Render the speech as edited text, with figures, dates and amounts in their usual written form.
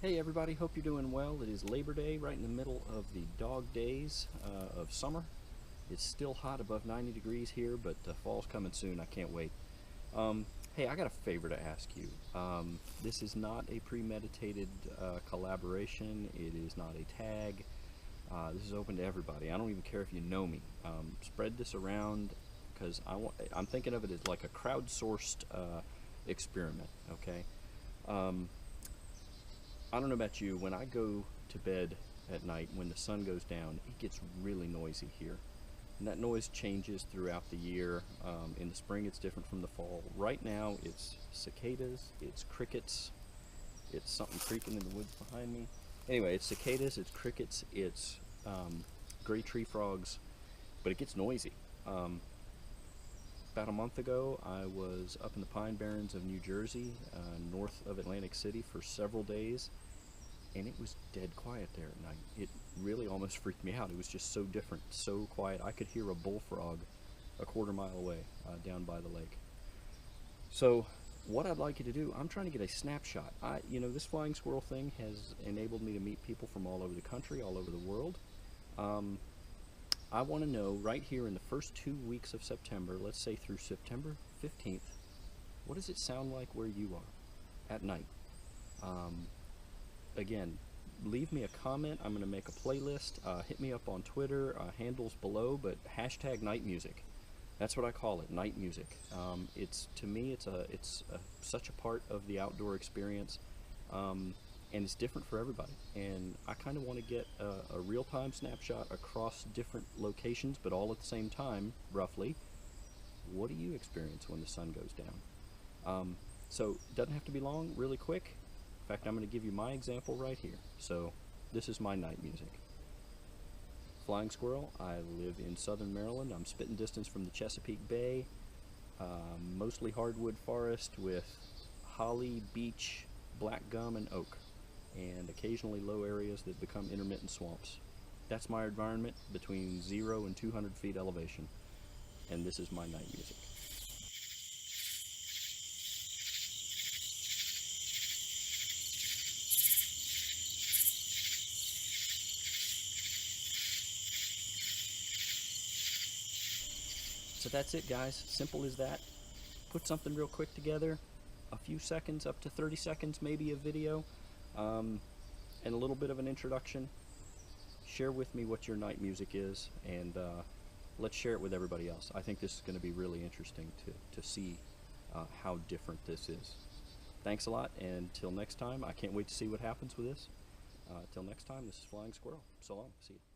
Hey everybody, hope you're doing well. It is Labor Day, right in the middle of the dog days of summer. It's still hot, above 90 degrees here, but fall's coming soon. I can't wait. Hey, I got a favor to ask you. This is not a premeditated collaboration. It is not a tag. This is open to everybody. I don't even care if you know me. Spread this around because I'm thinking of it as like a crowdsourced experiment. Okay. I don't know about you, when I go to bed at night, when the sun goes down, it gets really noisy here. And that noise changes throughout the year. In the spring, it's different from the fall. Right now, it's cicadas, it's crickets, it's something creaking in the woods behind me. Anyway, it's cicadas, it's crickets, it's gray tree frogs, but it gets noisy. About a month ago, I was up in the Pine Barrens of New Jersey, north of Atlantic City, for several days, and it was dead quiet there at night. It really almost freaked me out. It was just so different, so quiet. I could hear a bullfrog a quarter mile away down by the lake. So what I'd like you to do, I'm trying to get a snapshot. This flying squirrel thing has enabled me to meet people from all over the country, all over the world. I want to know right here in the first 2 weeks of September, let's say through September 15th, what does it sound like where you are at night? Again, leave me a comment. I'm going to make a playlist. Hit me up on Twitter, handles below, but hashtag NightMusic. That's what I call it, NightMusic. To me, it's such a part of the outdoor experience. And it's different for everybody, and I kind of want to get a real-time snapshot across different locations, but all at the same time, roughly. What do you experience when the sun goes down? So it doesn't have to be long, really quick. In fact, I'm going to give you my example right here. So this is my night music. Flying squirrel. I live in southern Maryland. I'm spitting distance from the Chesapeake Bay, mostly hardwood forest with holly, beech, black gum, and oak, and occasionally low areas that become intermittent swamps. That's my environment between 0 and 200 feet elevation, and this is my night music. So that's it, guys. Simple as that. Put something real quick together, a few seconds, up to 30 seconds maybe of video, and a little bit of an introduction. Share with me what your night music is, and let's share it with everybody else. I think this is going to be really interesting to see how different this is. Thanks a lot, and till next time, I can't wait to see what happens with this. Till next time, this is Flying Squirrel. So long. See you.